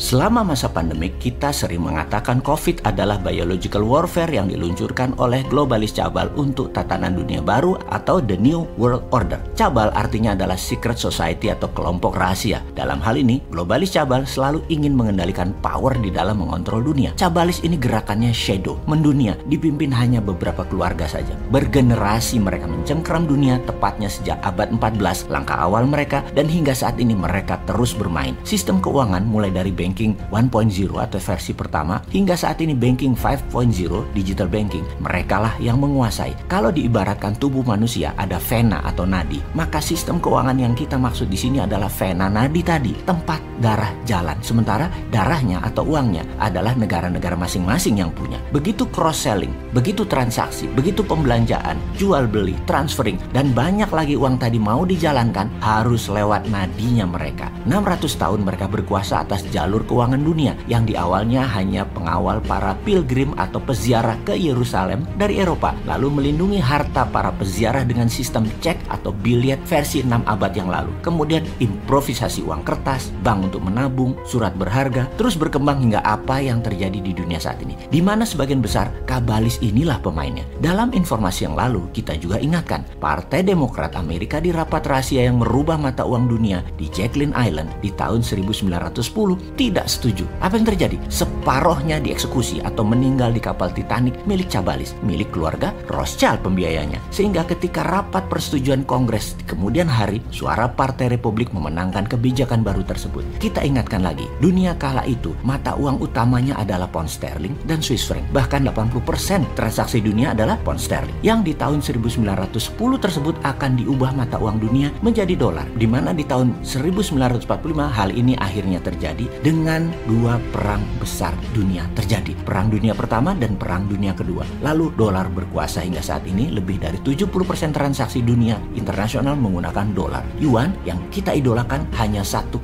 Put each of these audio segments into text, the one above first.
Selama masa pandemik, kita sering mengatakan COVID adalah biological warfare yang diluncurkan oleh globalis cabal untuk tatanan dunia baru atau The New World Order. Cabal artinya adalah secret society atau kelompok rahasia. Dalam hal ini, globalis cabal selalu ingin mengendalikan power di dalam mengontrol dunia. Cabalis ini gerakannya shadow, mendunia, dipimpin hanya beberapa keluarga saja. Bergenerasi mereka mencengkeram dunia tepatnya sejak abad 14, langkah awal mereka, dan hingga saat ini mereka terus bermain. Sistem keuangan mulai dari banking 1.0 atau versi pertama hingga saat ini banking 5.0 digital banking, merekalah yang menguasai. Kalau diibaratkan tubuh manusia ada vena atau nadi, maka sistem keuangan yang kita maksud di sini adalah vena nadi tadi, tempat darah jalan. Sementara darahnya atau uangnya adalah negara-negara masing-masing yang punya. Begitu cross selling, begitu transaksi, begitu pembelanjaan, jual beli, transferring, dan banyak lagi uang tadi mau dijalankan harus lewat nadinya mereka. 600 tahun mereka berkuasa atas jalur keuangan dunia yang di awalnya hanya pengawal para pilgrim atau peziarah ke Yerusalem dari Eropa, lalu melindungi harta para peziarah dengan sistem cek atau biliet versi 6 abad yang lalu. Kemudian improvisasi uang kertas, bank untuk menabung, surat berharga, terus berkembang hingga apa yang terjadi di dunia saat ini, di mana sebagian besar kabalis inilah pemainnya. Dalam informasi yang lalu, kita juga ingatkan, Partai Demokrat Amerika di rapat rahasia yang merubah mata uang dunia di Jacqueline Island di tahun 1910 tidak setuju. Apa yang terjadi? Separohnya dieksekusi atau meninggal di kapal Titanic milik cabalis, milik keluarga Rothschild pembiayanya. Sehingga ketika rapat persetujuan Kongres di kemudian hari, suara Partai Republik memenangkan kebijakan baru tersebut. Kita ingatkan lagi, dunia kala itu mata uang utamanya adalah pound sterling dan Swiss franc. Bahkan 80% transaksi dunia adalah pound sterling. Yang di tahun 1910 tersebut akan diubah mata uang dunia menjadi dolar, di mana di tahun 1945 hal ini akhirnya terjadi dengan dua perang besar dunia terjadi. Perang Dunia Pertama dan Perang Dunia Kedua. Lalu dolar berkuasa hingga saat ini, lebih dari 70% transaksi dunia internasional menggunakan dolar. Yuan yang kita idolakan hanya 1,6%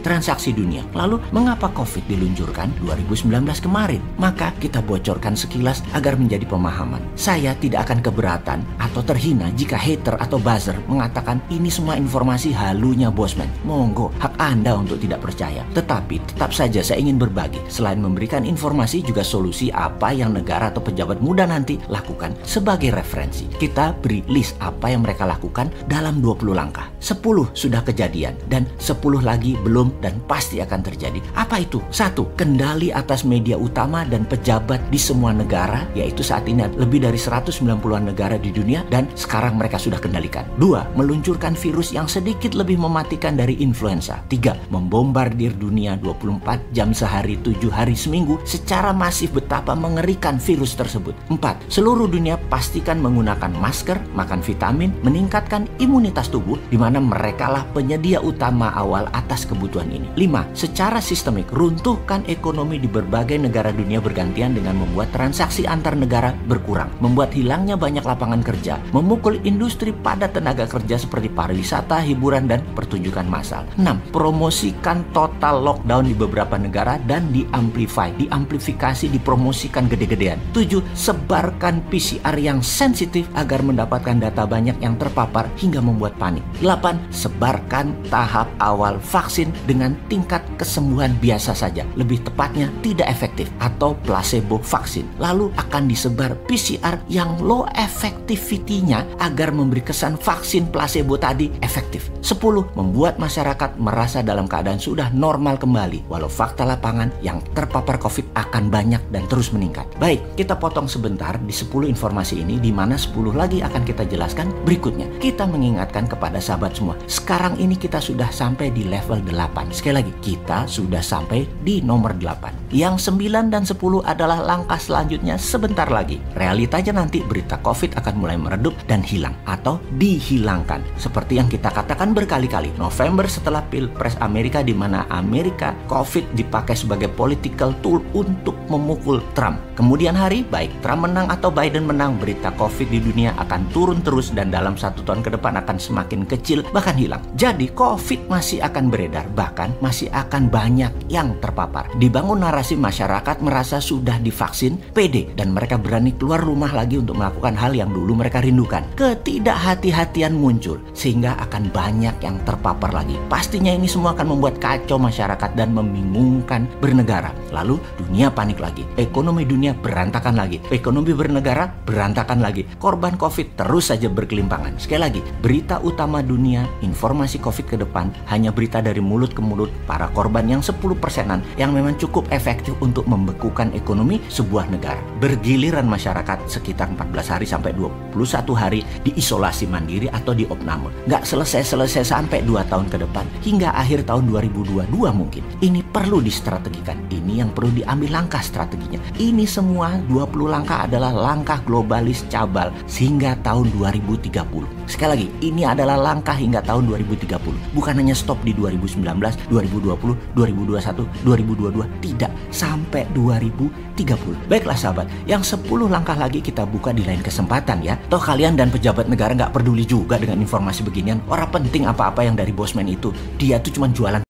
transaksi dunia. Lalu mengapa COVID diluncurkan 2019 kemarin? Maka kita bocorkan sekilas agar menjadi pemahaman. Saya tidak akan keberatan atau terhina jika hater atau buzzer mengatakan ini semua informasi halunya Bosman. Monggo, hak Anda untuk tidak percaya. Tetapi tetap saja saya ingin berbagi. Selain memberikan informasi, juga solusi apa yang negara atau pejabat muda nanti lakukan sebagai referensi. Kita beri list apa yang mereka lakukan dalam 20 langkah. 10 sudah kejadian dan 10 lagi belum dan pasti akan terjadi. Apa itu? 1. Kendali atas media utama dan pejabat di semua negara, yaitu saat ini lebih dari 190-an negara di dunia dan sekarang mereka sudah kendalikan. 2. Meluncurkan virus yang sedikit lebih mematikan dari influenza. 3. Membombardir dunia 24 jam sehari, 7 hari seminggu secara masif betapa mengerikan virus tersebut. 4. Seluruh dunia pastikan menggunakan masker, makan vitamin, meningkatkan imunitas tubuh, di mana merekalah penyedia utama awal atas kebutuhan ini. 5. Secara sistemik runtuhkan ekonomi di berbagai negara dunia bergantian dengan membuat transaksi antar negara berkurang, membuat hilangnya banyak lapangan kerja, memukul industri padat tenaga kerja seperti pariwisata, hiburan, dan pertunjukan massal. 6. Promosikan total lockdown di beberapa negara dan diamplifikasi, dipromosikan gede-gedean. 7. Sebarkan PCR yang sensitif agar mendapatkan data banyak yang terpapar hingga membuat panik. 8. Sebarkan tahap awal vaksin dengan tingkat kesembuhan biasa saja, lebih tepatnya tidak efektif atau placebo vaksin. Lalu akan disebar PCR yang low effectivity-nya agar memberi kesan vaksin placebo tadi efektif. 10. Membuat masyarakat merasa dalam keadaan sudah normal kembali, walau fakta lapangan yang terpapar COVID akan banyak dan terus meningkat. Baik, kita potong sebentar di 10 informasi ini, di mana 10 lagi akan kita jelaskan berikutnya. Kita mengingatkan kepada sahabat semua, sekarang ini kita sudah sampai di level 8. Sekali lagi, kita sudah sampai di nomor 8. Yang 9 dan 10 adalah langkah selanjutnya sebentar lagi. Realitanya nanti berita COVID akan mulai meredup dan hilang atau dihilangkan. Seperti yang kita katakan berkali-kali, November setelah Pilpres Amerika, di mana Amerika COVID dipakai sebagai political tool untuk memukul Trump. Kemudian hari, baik Trump menang atau Biden menang, berita COVID di dunia akan turun terus dan dalam 1 tahun ke depan akan semakin kecil bahkan hilang. Jadi COVID masih akan beredar, bahkan masih akan banyak yang terpapar. Dibangun narasi masyarakat merasa sudah divaksin, pede, dan mereka berani keluar rumah lagi untuk melakukan hal yang dulu mereka rindukan. Ketidakhati-hatian muncul sehingga akan banyak yang terpapar lagi. Pastinya ini semua akan membuat kacau masyarakat masyarakat dan membingungkan bernegara. Lalu dunia panik lagi, ekonomi dunia berantakan lagi, ekonomi bernegara berantakan lagi. Korban COVID terus saja berkelimpangan. Sekali lagi, berita utama dunia, informasi COVID ke depan hanya berita dari mulut ke mulut para korban yang 10%-an yang memang cukup efektif untuk membekukan ekonomi sebuah negara. Bergiliran masyarakat sekitar 14 hari sampai 21 hari diisolasi mandiri atau di opname. Nggak selesai-selesai sampai 2 tahun ke depan, hingga akhir tahun 2022 mungkin. Ini perlu distrategikan. Ini yang perlu diambil langkah strateginya. Ini semua 20 langkah adalah langkah globalis cabal sehingga tahun 2030. Sekali lagi, ini adalah langkah hingga tahun 2030. Bukan hanya stop di 2019, 2020, 2021, 2022. Tidak, sampai 2030. Baiklah sahabat, yang 10 langkah lagi kita buka di lain kesempatan ya. Toh kalian dan pejabat negara nggak peduli juga dengan informasi beginian. Orang penting apa-apa yang dari bosman itu. Dia tuh cuma jualan